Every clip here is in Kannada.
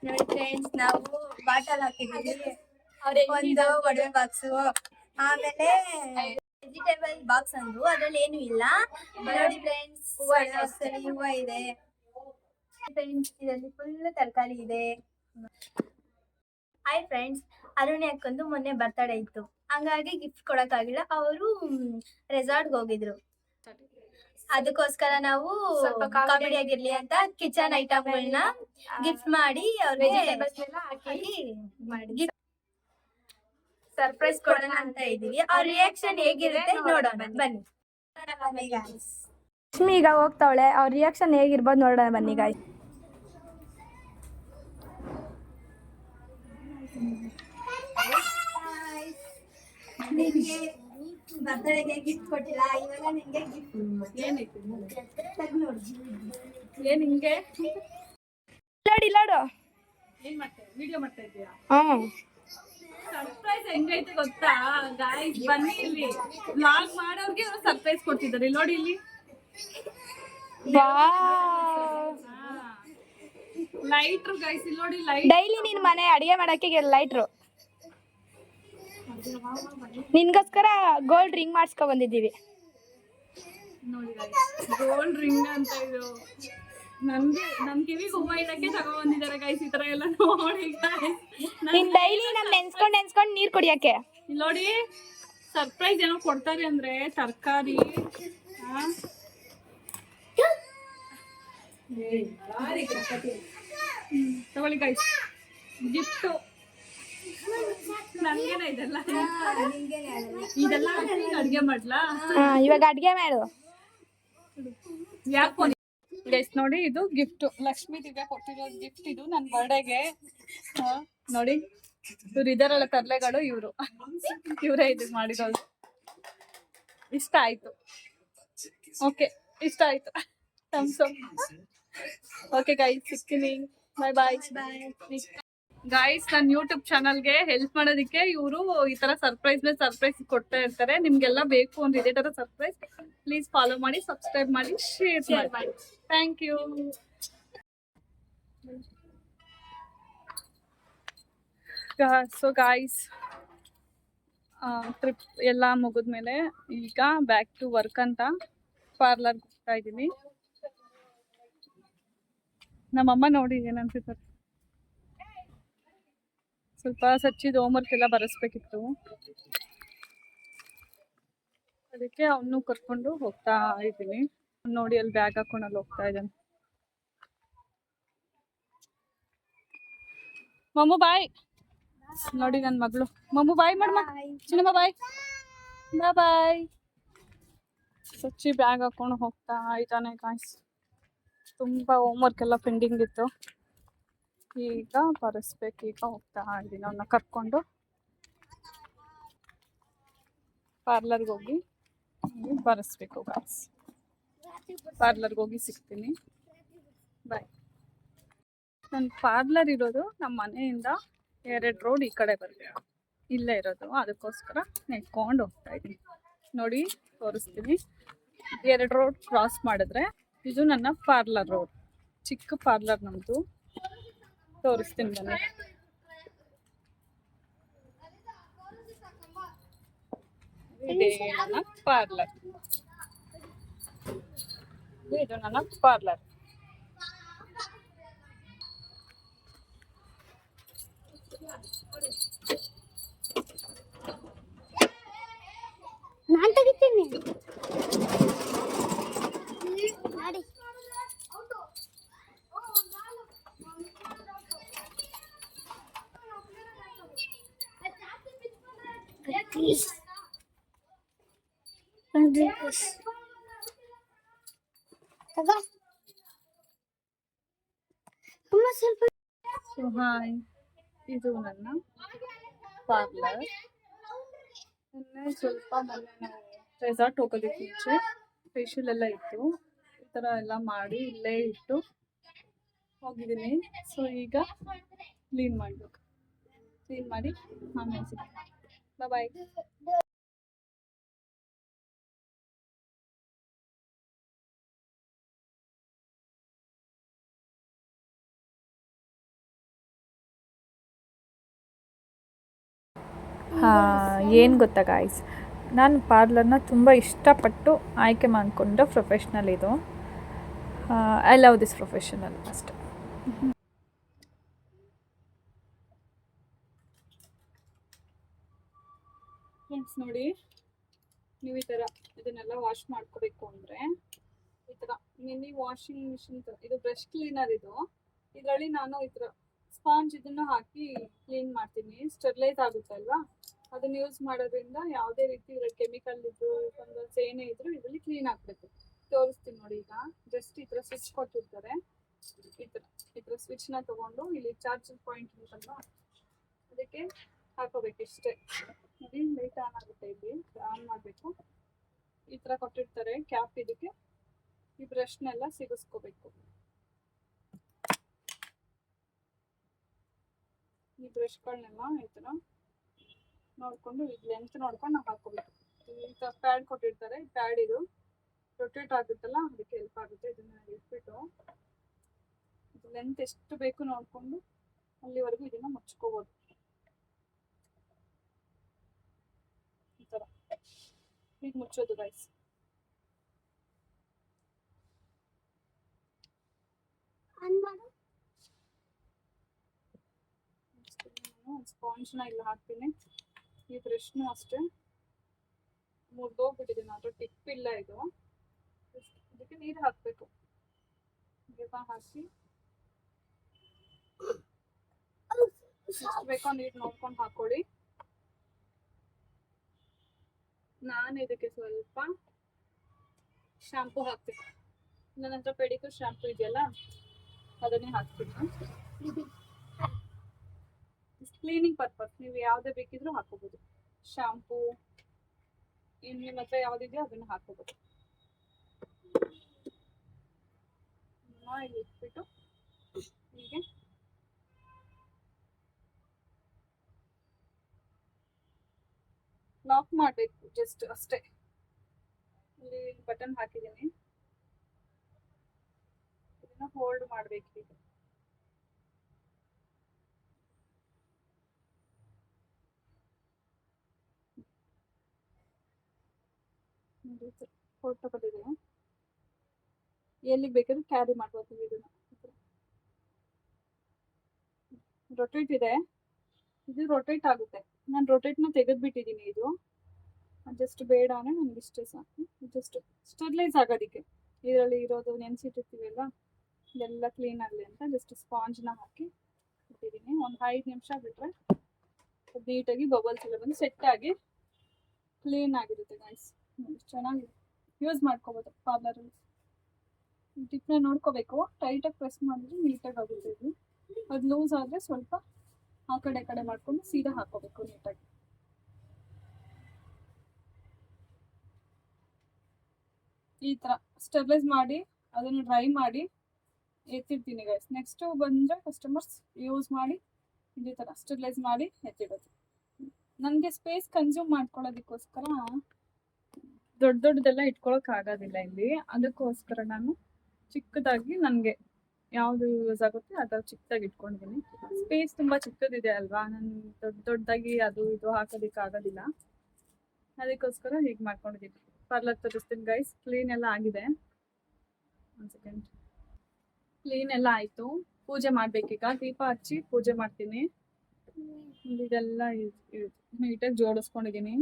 ನೋಡಿ ಫ್ರೆಂಡ್ಸ್, ನಾವು ಬಾಟಲ್ ಹಾಕಿದ್ದೀವಿ, ಒಂದು ಒಡವೆ ಬಾಕ್ಸು, ಆಮೇಲೆ ವೆಜಿಟೇಬಲ್ ಬಾಕ್ಸ್ ಅಂದ್ರು ಅದ್ರಲ್ಲಿ ಏನು ಇಲ್ಲ. ನೋಡಿ ಫ್ರೆಂಡ್ಸ್, ಹೂವು ಇದೆ ಫ್ರೆಂಡ್ಸ್, ಇದರಲ್ಲಿ ಫುಲ್ ತರಕಾರಿ ಇದೆ. ಹಾಯ್ ಫ್ರೆಂಡ್ಸ್, ಅರುಣಿ ಅಕ್ಕಂದು ಮೊನ್ನೆ ಬರ್ತಡೇ ಇತ್ತು, ಹಂಗಾಗಿ ಗಿಫ್ಟ್ ಕೊಡಕ್ಕಾಗಿಲ್ಲ. ಅವರು ರೆಸಾರ್ಟ್ಗೆ ಹೋಗಿದ್ರು, ಅದಕ್ಕೋಸ್ಕರ ನಾವು ಕಾಮಿಡಿ ಆಗಿರ್ಲಿ ಅಂತ ಕಿಚನ್ ಐಟಮ್ಗಳನ್ನ ಗಿಫ್ಟ್ ಮಾಡಿ ಅವ್ರಿಗೆ ಸರ್ಪ್ರೈಸ್ ಕೊಡೋಣ ಅಂತ ಇದೀವಿ. ಅವ್ರ ರಿಯಾಕ್ಷನ್ ಹೇಗಿರುತ್ತೆ ನೋಡೋಣ ಬನ್ನಿ. ಲಕ್ಷ್ಮಿ ಈಗ ಹೋಗ್ತಾವಳೆ, ಅವ್ರ ರಿಯಾಕ್ಷನ್ ಹೇಗಿರ್ಬೋದು ನೋಡೋಣ ಬನ್ನಿ ಗಾಯ್ಸ್. ನಿನ್ಗೆ ಬರ್ತಡೆಗೆ ಗಿಫ್ಟ್ ಕೊಟ್ಟಿಲ್ಲ, ಇವಾಗ ನಿನ್ಗೆ ಗಿಫ್ಟ್ ಏನ್ ಹಿಂಗೆ ಲಾಡು ಏನ್ ಮಾಡ್ತಾ ವಿಡಿಯೋ ಮಾಡ್ತಾ ಇದೀಯಾ? ಹ್ಮ್, ಸರ್ಪ್ರೈಸ್ ಹೆಂಗೈತೆ ಗೊತ್ತಾ ಗಾಯ್ಸ್? ಬನ್ನಿ ಇಲ್ಲಿ ವ್ಲಾಗ್ ಮಾಡೋರ್ಗೆ ಸರ್ಪ್ರೈಸ್ ಕೊಡ್ತಿದ್ದಾರೆ. ನೋಡಿ ಇಲ್ಲಿ ಲೈಟ್ರು ಗಾಯ್ಸ್, ಇಲ್ಲಿ ನೋಡಿ ಲೈಟ್. ಡೈಲಿ ನಿನ್ ಮನೆ ಅಡಿಗೆ ಮಾಡಕ್ಕೆ ಲೈಟ್ರು. ನಿನ್ಗೋಸ್ಕರ ಗೋಲ್ಡ್ ರಿಂಗ್ ಮಾಡಿಸ್ಕೊ ಬಂದಿದ್ದೀವಿ. ನೋಡಿ ಗೋಲ್ಡ್ ರಿಂಗ್ ಅಂತ ಇದು ನನ್ ಕಿವಿಗೆ ಹೂವ ಇಡಕ್ಕೆ ತಗೊಂಡ್ಬಂದಿದ್ದಾರೆ ಗೈಸ್. ಈ ತರ ಎಲ್ಲ ನೋಡಿ ಗೈಸ್, ನೀನ್ ಡೈಲಿ ನಮ್ ನೆನ್ಸ್ಕೊಂಡ್ ನೀರ್ ಕುಡಿಯಕ್ಕೆ. ಇಲ್ಲಿ ನೋಡಿ ಸರ್ಪ್ರೈಸ್ ಏನೋ ಕೊಡ್ತಾರೆ ಅಂದ್ರೆ ತರಕಾರಿ. ತಗೊಳ್ಳಿ ಗೈಸ್, ಗಿಫ್ಟ್ ನನ್ಗೇನ ಇದೆಲ್ಲ ಅಡ್ಗೆ ಮಾಡ್ಲಾ? ಇವಾಗ ಅಡ್ಗೆ ಮಾಡು. ಯಾಕೆ ಗೈಸ್ ನೋಡಿ, ಇದು ಗಿಫ್ಟ್ ಲಕ್ಷ್ಮೀ ದಿವ್ಯ ಕೊಟ್ಟಿರೋ ಗಿಫ್ಟ್. ಇದು ನನ್ನ ಬರ್ಡೇಗೆ. ನೋಡಿ ಇವ್ರು ಇದಾರಲ್ಲ ತರ್ಲೆಗಳು, ಇವರೇ ಇದು ಮಾಡಿರೋದು. ಇಷ್ಟ ಆಯ್ತು. ಓಕೆ, ಇಷ್ಟ ಆಯ್ತು. Thumbs up. ಓಕೆ ಗೈಸ್, ಸಿಗ್ತೀನಿ. ಬಾಯ್ ಬಾಯ್. ಗೈಸ್, ನನ್ನ ಯೂಟ್ಯೂಬ್ ಚಾನಲ್ಗೆ ಹೆಲ್ಪ್ ಮಾಡೋದಕ್ಕೆ ಇವರು ಈ ತರ ಸರ್ಪ್ರೈಸ್ ಕೊಡ್ತಾ ಇರ್ತಾರೆ. ನಿಮ್ಗೆಲ್ಲ ಬೇಕು ಅಂದ್ರೆ ಇದೇ ತರ ಸರ್ಪ್ರೈಸ್ ಪ್ಲೀಸ್ ಫಾಲೋ ಮಾಡಿ, ಸಬ್ಸ್ಕ್ರೈಬ್ ಮಾಡಿ, ಶೇರ್ ಮಾಡಿ. Thank you. So guys, trip ಎಲ್ಲ ಮುಗಿದ್ಮೇಲೆ ಈಗ ಬ್ಯಾಕ್ ಟು ವರ್ಕ್ ಅಂತ ಪಾರ್ಲರ್ಗೆ ಹೋಗ್ತಾ ಇದ್ದೀನಿ. ನಮ್ಮಮ್ಮ ನೋಡಿ ಏನಂತಿದ್ದಾರೆ, ಸ್ವಲ್ಪ ಸಚ್ಚಿದ ಹೋಮ್ವರ್ಕ್ ಎಲ್ಲ ಬರೆಸ್ಬೇಕಿತ್ತು, ಅದಕ್ಕೆ ಅವನು ಕರ್ಕೊಂಡು ಹೋಗ್ತಾ ಇದ್ದೀನಿ. ನೋಡಿ ಅಲ್ಲಿ ಬ್ಯಾಗ್ ಹಾಕೊಂಡು ಅಲ್ಲಿ ಹೋಗ್ತಾ ಇದ್ದಾನೆ. ಮಮ್ಮು ಬಾಯ್. ನೋಡಿ ನನ್ನ ಮಗಳು ಮಮ್ಮು ಬಾಯ್ ಮಾಡಮ್ಮ. ಚಿನ್ನಮ್ಮ ಬಾಯ್. ಬಾಯ್. ಸಚ್ಚಿ ಬ್ಯಾಗ್ ಹಾಕೊಂಡು ಹೋಗ್ತಾ ಇದ್ದಾನೆ ಗಾಯ್ಸ್. ತುಂಬಾ ಹೋಮ್ವರ್ಕ್ ಎಲ್ಲ ಪೆಂಡಿಂಗ್ ಇತ್ತು, ಈಗ ಬರೆಸ್ಬೇಕು. ಈಗ ಹೋಗ್ತಾ ಇದ್ದೀನಿ ಅವನ್ನ ಕರ್ಕೊಂಡು ಪಾರ್ಲರ್ಗೆ ಹೋಗಿ ಬರೆಸ್ಬೇಕು ಗಾಯ್ಸ್. ಪಾರ್ಲರ್ಗೆ ಹೋಗಿ ಸಿಗ್ತೀನಿ. ಬಾಯ್. ನನ್ನ ಪಾರ್ಲರ್ ಇರೋದು ನಮ್ಮ ಮನೆಯಿಂದ 2 ರೋಡ್ ಈ ಕಡೆ ಬರಬೇಕು, ಇಲ್ಲೇ ಇರೋದು. ಅದಕ್ಕೋಸ್ಕರ ನೆಟ್ಕೊಂಡು ಹೋಗ್ತಾ ಇದ್ದೀನಿ. ನೋಡಿ ತೋರಿಸ್ತೀನಿ. 2 ರೋಡ್ ಕ್ರಾಸ್ ಮಾಡಿದ್ರೆ ಇದು ನನ್ನ ಪಾರ್ಲರ್ ರೋಡ್. ಚಿಕ್ಕ ಪಾರ್ಲರ್ ನಮ್ಮದು. ತೋರಿಸ್ತೀನಿ ಬನ್ನಿ. ಇದೇ ನನ್ನ ಪಾರ್ಲರ್. ಇದು ನನ್ನ ಪಾರ್ಲರ್. ನಾನು ತೆಗಿತೀನಿ. ಹಾಯ್, ಇದು ನನ್ನ ಪಾರ್ಲರ್. ಸ್ವಲ್ಪ ಮೊನ್ನೆ ರೆಸಾರ್ಟ್ ಹೋಗೋದಕ್ಕೆ ಮುಂಚೆ ಫೇಶಿಯಲ್ ಎಲ್ಲ ಇತ್ತು, ಈ ಥರ ಎಲ್ಲ ಮಾಡಿ ಇಲ್ಲೇ ಇಟ್ಟು ಹೋಗಿದ್ದೀನಿ. ಸೊ ಈಗ ಕ್ಲೀನ್ ಮಾಡಬೇಕು. ಕ್ಲೀನ್ ಮಾಡಿ ಆಮೇಲೆ ಸಿಗ್ತೀನಿ. ಬಾಯ್. ಏನು ಗೊತ್ತಾ ಗಾಯ್ಸ್, ನಾನು ಪಾರ್ಲರ್ನ ತುಂಬ ಇಷ್ಟಪಟ್ಟು ಆಯ್ಕೆ ಮಾಡಿಕೊಂಡ ಪ್ರೊಫೆಷ್ನಲ್ ಇದು. ಐ ಲವ್ ದಿಸ್ ಪ್ರೊಫೆಷನಲ್ ಅಷ್ಟೆ. ಫ್ರೆಂಡ್ಸ್ ನೋಡಿ, ನೀವು ಈ ಥರ ಇದನ್ನೆಲ್ಲ ವಾಶ್ ಮಾಡ್ಕೋಬೇಕು ಅಂದರೆ ಈ ಥರ ಮಿನಿ ವಾಷಿಂಗ್ ಮಿಷಿನ್, ಇದು ಬ್ರಷ್ ಕ್ಲೀನರ್ ಇದು. ಇದರಲ್ಲಿ ನಾನು ಈ ಥರ ಸ್ಪಾಂಜ್ ಇದನ್ನು ಹಾಕಿ ಕ್ಲೀನ್ ಮಾಡ್ತೀನಿ. ಸ್ಟೆರ್ಲೈಸ್ ಆಗುತ್ತಲ್ವಾ, ಅದನ್ನು ಯೂಸ್ ಮಾಡೋದ್ರಿಂದ ಯಾವುದೇ ರೀತಿ ಇದರಲ್ಲಿ ಕೆಮಿಕಲ್ ಇದ್ರು ಫಂಗಸ್ ಏನೇ ಇದ್ರು ಇದರಲ್ಲಿ ಕ್ಲೀನ್ ಆಗಬೇಕು. ತೋರಿಸ್ತೀನಿ ನೋಡಿ. ಈಗ ಜಸ್ಟ್ ಈ ಥರ ಸ್ವಿಚ್ ಕೊಟ್ಟಿರ್ತಾರೆ, ಈ ಥರ ಸ್ವಿಚ್ನ ತೊಗೊಂಡು ಇಲ್ಲಿ ಚಾರ್ಜಿಂಗ್ ಪಾಯಿಂಟ್ ಇರುತ್ತಲ್ವಾ ಅದಕ್ಕೆ ಹಾಕೋಬೇಕು ಇಷ್ಟೇ. ನೋಡಿ ಲೈಟ್ ಆನ್ ಆಗುತ್ತೆ, ಇಲ್ಲಿ ಆನ್ ಮಾಡಬೇಕು. ಈ ಥರ ಕೊಟ್ಟಿರ್ತಾರೆ ಕ್ಯಾಪ್, ಇದಕ್ಕೆ ಈ ಬ್ರಷ್ನೆಲ್ಲ ಸಿಗಿಸ್ಕೋಬೇಕು. ಈ ಬ್ರಷ್ಗಳನ್ನೆಲ್ಲ ಈ ಥರ ನೋಡಿಕೊಂಡು ಇದು ಲೆಂತ್ ನೋಡ್ಕೊಂಡು ನಾವು ಹಾಕೋಬೇಕು. ಈ ಥರ ಪ್ಯಾಡ್ ಕೊಟ್ಟಿರ್ತಾರೆ, ಪ್ಯಾಡ್ ಇದು ರೊಟೇಟ್ ಆಗುತ್ತಲ್ಲ ಅದಕ್ಕೆ ಹೆಲ್ಪ್ ಆಗುತ್ತೆ. ಇದನ್ನ ಇಟ್ಬಿಟ್ಟು ಇದು ಲೆಂತ್ ಎಷ್ಟು ಬೇಕು ನೋಡಿಕೊಂಡು ಅಲ್ಲಿವರೆಗೂ ಇದನ್ನು ಮುಚ್ಕೋಬೋದು. ಈ ಥರ ಈಗ ಮುಚ್ಚೋದು ಗೈಸ್. ಸ್ಪಾಂಜ್ನ ಇಲ್ಲಿ ಹಾಕ್ತೀನಿ. ಈ ಬ್ರಷ್ನು ಅಷ್ಟೇ ಮುರಿದೋಗ್ಬಿಟ್ಟಿದೆ, ಅದ್ರ ಟಿಪ್ ಇಲ್ಲ ಇದು. ಇದಕ್ಕೆ ನೀರು ಹಾಕಬೇಕು. ನೀರು ಹಾಕಿ ಎಷ್ಟು ಬೇಕೋ ನೀರು ನೋಡ್ಕೊಂಡು ಹಾಕೊಳ್ಳಿ. ನಾನು ಇದಕ್ಕೆ ಸ್ವಲ್ಪ ಶಾಂಪೂ ಹಾಕ್ತೀನಿ. ನನ್ನ ಹತ್ರ ಪೆಡಿಕ್ಯೂರ್ ಶಾಂಪೂ ಇದೆಯಲ್ಲ ಅದನ್ನೇ ಹಾಕ್ತೀನಿ. ಕ್ಲೀನಿಂಗ್ ಪರ್ಪಸ್ ನೀವು ಯಾವುದೇ ಬೇಕಿದ್ರೂ ಹಾಕೋಬಹುದು. ಶಾಂಪೂ ಇನ್ನು ನಿಮ್ಮ ಹತ್ರ ಯಾವುದಿದೆಯೋ ಅದನ್ನು ಹಾಕೋಬಹುದು. ಇಲ್ಲಿ ಇಟ್ಬಿಟ್ಟು ಹೀಗೆ ಲಾಕ್ ಮಾಡಬೇಕು, ಜಸ್ಟ್ ಅಷ್ಟೇ. ಇಲ್ಲಿ ಬಟನ್ ಹಾಕಿದ್ದೀನಿ, ಇದನ್ನ ಹೋಲ್ಡ್ ಮಾಡಬೇಕು. ಈಗ ಫೋಟೋ ಬಂದಿದೆ, ಎಲ್ಲಿಗೆ ಬೇಕಾದ್ರೂ ಕ್ಯಾರಿ ಮಾಡ್ಬೋದು. ಇದನ್ನ ರೊಟೇಟ್ ಇದೆ, ಇದು ರೊಟೇಟ್ ಆಗುತ್ತೆ. ನಾನು ರೊಟೇಟ್ನ ತೆಗೆದ್ಬಿಟ್ಟಿದ್ದೀನಿ. ಇದು ಜಸ್ಟ್ ಬೇಡ ಅಂದರೆ ನನಗೆ ಇಷ್ಟೇ ಸಾಕು. ಜಸ್ಟ್ ಸ್ಟೆರ್ಲೈಸ್ ಆಗೋದಕ್ಕೆ ಇದರಲ್ಲಿ ಇರೋದು ನೆನೆಸಿಟ್ಟಿರ್ತೀವಲ್ಲ ಇದೆಲ್ಲ ಕ್ಲೀನ್ ಆಗಲಿ ಅಂತ ಜಸ್ಟ್ ಸ್ಪಾಂಜ್ನ ಹಾಕಿ ಇಟ್ಟಿದ್ದೀನಿ. ಒಂದು 5 ನಿಮಿಷ ಬಿಟ್ಟರೆ ನೀಟಾಗಿ ಬಬಲ್ಸ್ ಎಲ್ಲ ಬಂದು ಸೆಟ್ ಆಗಿ ಕ್ಲೀನ್ ಆಗಿರುತ್ತೆ ಗೈಸ್. ಚೆನ್ನಾಗಿ ಯೂಸ್ ಮಾಡ್ಕೋಬೋದು ಪಾರ್ಲರಲ್ಲಿ. ಟಿಪ್ನ ನೋಡ್ಕೋಬೇಕು, ಟೈಟಾಗಿ ಪ್ರೆಸ್ ಮಾಡಿದ್ರೆ ನೀಟಾಗಿ ಆಗುತ್ತೆ. ಇದು ಅದು ಲೂಸ್ ಆದರೆ ಸ್ವಲ್ಪ ಆ ಕಡೆ ಮಾಡ್ಕೊಂಡು ಸೀದಾ ಹಾಕೋಬೇಕು ನೀಟಾಗಿ. ಈ ಥರ ಸ್ಟೆರ್ಲೈಸ್ ಮಾಡಿ ಅದನ್ನು ಡ್ರೈ ಮಾಡಿ ಎತ್ತಿಡ್ತೀನಿ ಗೈಸ್. ನೆಕ್ಸ್ಟು ಬಂದರೆ ಕಸ್ಟಮರ್ಸ್ ಯೂಸ್ ಮಾಡಿ ಇದೇ ಥರ ಸ್ಟೆರ್ಲೈಸ್ ಮಾಡಿ ಎತ್ತಿಡೋದು. ನನಗೆ ಸ್ಪೇಸ್ ಕನ್ಸ್ಯೂಮ್ ಮಾಡ್ಕೊಳ್ಳೋದಕ್ಕೋಸ್ಕರ ದೊಡ್ಡದೆಲ್ಲ ಇಟ್ಕೊಳ್ಳೋಕ್ಕಾಗೋದಿಲ್ಲ ಇಲ್ಲಿ. ಅದಕ್ಕೋಸ್ಕರ ನಾನು ಚಿಕ್ಕದಾಗಿ ನನಗೆ ಯಾವುದು ಯೂಸ್ ಆಗುತ್ತೆ ಅದು ಚಿಕ್ಕದಾಗಿ ಇಟ್ಕೊಂಡಿದ್ದೀನಿ. ಸ್ಪೇಸ್ ತುಂಬ ಚಿಕ್ಕದಿದೆ ಅಲ್ವಾ, ನಾನು ದೊಡ್ಡದಾಗಿ ಅದು ಇದು ಹಾಕೋದಕ್ಕಾಗೋದಿಲ್ಲ. ಅದಕ್ಕೋಸ್ಕರ ಹೀಗೆ ಮಾಡ್ಕೊಂಡಿದ್ದೀನಿ. ಪಾರ್ಲರ್ ತೋರಿಸ್ತೀನಿ ಗೈಸ್. ಕ್ಲೀನ್ ಎಲ್ಲ ಆಗಿದೆ. ಒಂದು ಸೆಕೆಂಡ್. ಕ್ಲೀನ್ ಎಲ್ಲ ಆಯಿತು. ಪೂಜೆ ಮಾಡಬೇಕೀಗ. ದೀಪ ಹಚ್ಚಿ ಪೂಜೆ ಮಾಡ್ತೀನಿ. ಇದೆಲ್ಲ ನೀಟಾಗಿ ಜೋಡಿಸ್ಕೊಂಡಿದ್ದೀನಿ.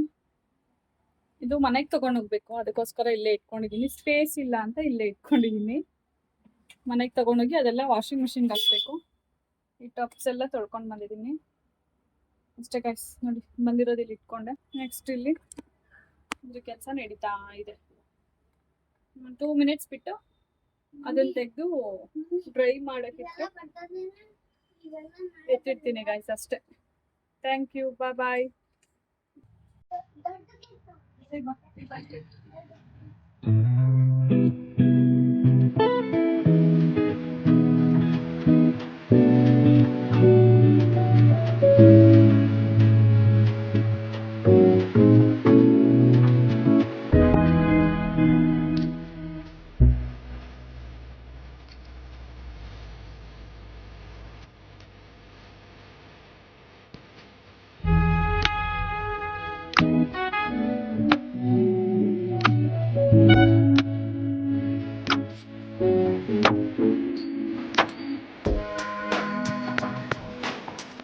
ಇದು ಮನೆಗೆ ತೊಗೊಂಡು ಹೋಗ್ಬೇಕು, ಅದಕ್ಕೋಸ್ಕರ ಇಲ್ಲೇ ಇಟ್ಕೊಂಡಿದ್ದೀನಿ. ಸ್ಪೇಸ್ ಇಲ್ಲ ಅಂತ ಇಲ್ಲೇ ಇಟ್ಕೊಂಡಿದ್ದೀನಿ. ಮನೆಗೆ ತೊಗೊಂಡೋಗಿ ಅದೆಲ್ಲ ವಾಷಿಂಗ್ ಮಿಷಿನ್ಗೆ ಹಾಕಬೇಕು. ಈ ಟಪ್ಸ್ ಎಲ್ಲ ತೊಳ್ಕೊಂಡು ಬಂದಿದ್ದೀನಿ ಅಷ್ಟೇ ಗೈಸ್. ನೋಡಿ ಬಂದಿರೋದು ಇಲ್ಲಿ ಇಟ್ಕೊಂಡೆ. ನೆಕ್ಸ್ಟ್ ಇಲ್ಲಿ ಇದ್ರ ಕೆಲಸ ನಡೀತಾ ಇದೆ. 2 ಮಿನಿಟ್ಸ್ ಬಿಟ್ಟು ಅದನ್ನು ತೆಗೆದು ಡ್ರೈ ಮಾಡೋಕ್ಕೆ ಎತ್ತಿಡ್ತೀನಿ ಗೈಸ್ ಅಷ್ಟೇ. ಥ್ಯಾಂಕ್ ಯು, ಬಾಯ್.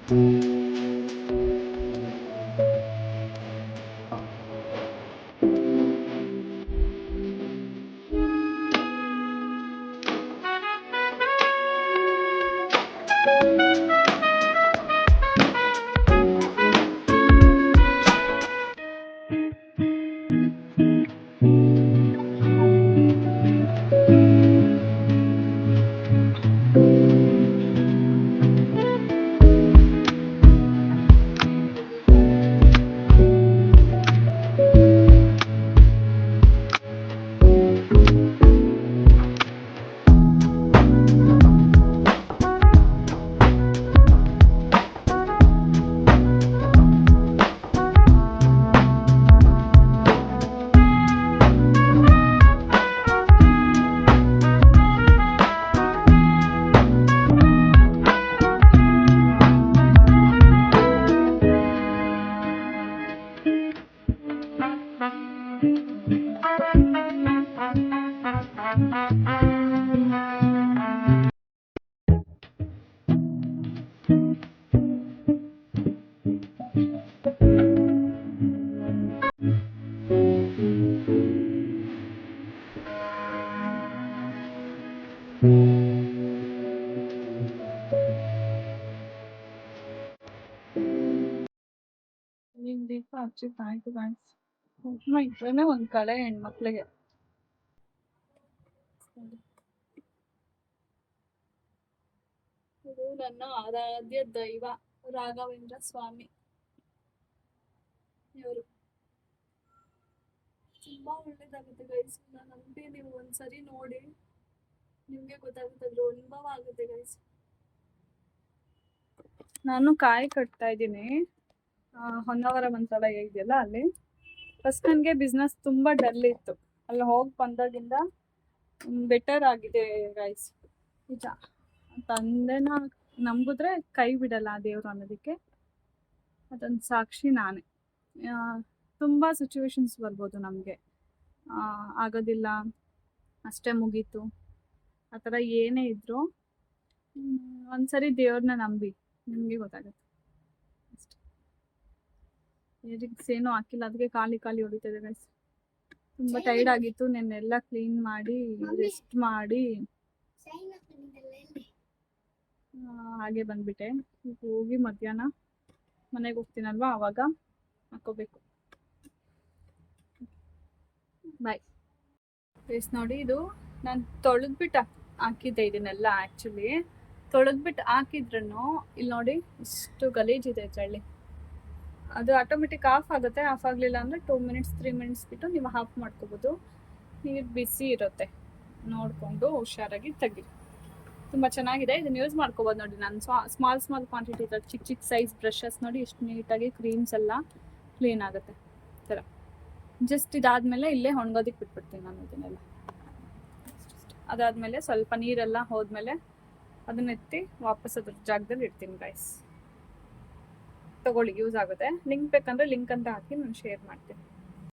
ಈಗ ದೀಪ ಹಚ್ಚಿತ್ತಾಯ್ತು ಗಾಯ್ಸ್. ಕುಂಕುಮ ಇಟ್ರೇನೆ ಒಂದ್ ಕಳೆ ಹೆಣ್ಮಕ್ಳಿಗೆ. ಇದು ನನ್ನ ಆರಾಧ್ಯ ದೈವ ರಾಘವೇಂದ್ರ ಸ್ವಾಮಿ. ಇವರು ತುಂಬಾ ಒಳ್ಳೇದಾಗುತ್ತೆ ಗೈಸ್. ನಂಬಿ ನೀವು ಒಂದ್ಸರಿ ನೋಡಿ, ನಿಮ್ಗೆ ಗೊತ್ತಾಗುತ್ತೆ, ಅದ್ರ ಅನುಭವ ಆಗುತ್ತೆ ಗೈಸ್. ನಾನು ಕಾಯಿ ಕಟ್ತಾ ಇದ್ದೀನಿ ಹೊನ್ನಾವರ ಮಂತ್ರಾಲಯ ಇದೆಯಲ್ಲ ಅಲ್ಲಿ. ಫಸ್ಟ್ ನನಗೆ ಬಿಸ್ನೆಸ್ ತುಂಬ ಡಲ್ ಇತ್ತು, ಅಲ್ಲಿ ಹೋಗಿ ಬಂದಾಗಿಂದ ಬೆಟರ್ ಆಗಿದೆ ಗೈಸ್. ನಿಜ, ತಂದೆನ ನಂಬಿದ್ರೆ ಕೈ ಬಿಡಲ್ಲ ಆ ದೇವರು ಅನ್ನೋದಕ್ಕೆ ಅದೊಂದು ಸಾಕ್ಷಿ ನಾನೇ. ತುಂಬ ಸಿಚುವೇಶನ್ಸ್ ಬರ್ಬೋದು ನಮಗೆ, ಆಗೋದಿಲ್ಲ, ಅಷ್ಟೇ ಮುಗೀತು, ಆ ಥರ ಏನೇ ಇದ್ದರೂ ಒಂದ್ಸರಿ ದೇವ್ರನ್ನ ನಂಬಿ, ನಿಮಗೆ ಗೊತ್ತಾಗುತ್ತೆ ಅಷ್ಟೇ. ಏರಿಗ್ಸ್ ಏನೂ ಹಾಕಿಲ್ಲ, ಅದಕ್ಕೆ ಖಾಲಿ ಹೊಡಿತದೆ ಗೈಸ್. ತುಂಬ ಟೈರ್ಡ್ ಆಗಿತ್ತು, ನೆನ್ನೆಲ್ಲ ಕ್ಲೀನ್ ಮಾಡಿ ರೆಸ್ಟ್ ಮಾಡಿ ಹಾಗೆ ಬಂದ್ಬಿಟ್ಟೆ. ಹೋಗಿ ಮಧ್ಯಾಹ್ನ ಮನೆಗೆ ಹೋಗ್ತೀನಲ್ವಾ, ಆವಾಗ ಹಾಕೋಬೇಕು. Bye guys. ನೋಡಿ, ಇದು ನಾನು ತೊಳೆದ್ಬಿಟ್ಟು ಹಾಕಿದ್ದೆ ಇದನ್ನೆಲ್ಲ. ಆ್ಯಕ್ಚುಲಿ ತೊಳೆದ್ಬಿಟ್ಟು ಹಾಕಿದ್ರೂ ಇಲ್ಲಿ ನೋಡಿ ಇಷ್ಟು ಗಲೀಜಿದೆ ಇದರಲ್ಲಿ. ಅದು ಆಟೋಮೆಟಿಕ್ ಆಫ್ ಆಗುತ್ತೆ. ಆಫ್ ಆಗಲಿಲ್ಲ ಅಂದರೆ 2 ಮಿನಿಟ್ಸ್ 3 ಮಿನಿಟ್ಸ್ ಬಿಟ್ಟು ನೀವು ಆಫ್ ಮಾಡ್ಕೋಬೋದು. ನೀರು ಬಿಸಿ ಇರುತ್ತೆ, ನೋಡಿಕೊಂಡು ಹುಷಾರಾಗಿ ತೆಗಿ. ತುಂಬ ಚೆನ್ನಾಗಿದೆ, ಇದನ್ನು ಯೂಸ್ ಮಾಡ್ಕೋಬೋದು. ನೋಡಿ, ನಾನು ಸ್ಮಾಲ್ ಕ್ವಾಂಟಿಟಿ ಇದ್ರಲ್ಲಿ ಚಿಕ್ಕ ಸೈಜ್ ಬ್ರಷಸ್ ನೋಡಿ ಎಷ್ಟು ನೀಟಾಗಿ ಕ್ರೀಮ್ಸ್ ಎಲ್ಲ ಕ್ಲೀನ್ ಆಗುತ್ತೆ ಈ ಥರ. ಜಸ್ಟ್ ಇದಾದಮೇಲೆ ಇಲ್ಲೇ ಒಣಗೋದಕ್ಕೆ ಬಿಟ್ಬಿಡ್ತೀನಿ ನಾನು ಇದನ್ನೆಲ್ಲ. ಅದಾದಮೇಲೆ ಸ್ವಲ್ಪ ನೀರೆಲ್ಲ ಹೋದ್ಮೇಲೆ ಅದನ್ನ ಎತ್ತಿ ವಾಪಸ್ ಅದ್ರ ಜಾಗದಲ್ಲಿ ಇಡ್ತೀನಿ ಗೈಸ್. ತಗೊಳ್ಳಿ, ಯೂಸ್ ಆಗುತ್ತೆ. ಲಿಂಕ್ ಬೇಕಂದ್ರೆ ಲಿಂಕ್ ಅಂತ ಹಾಕಿ ನಾನು ಶೇರ್ ಮಾಡ್ತೀನಿ.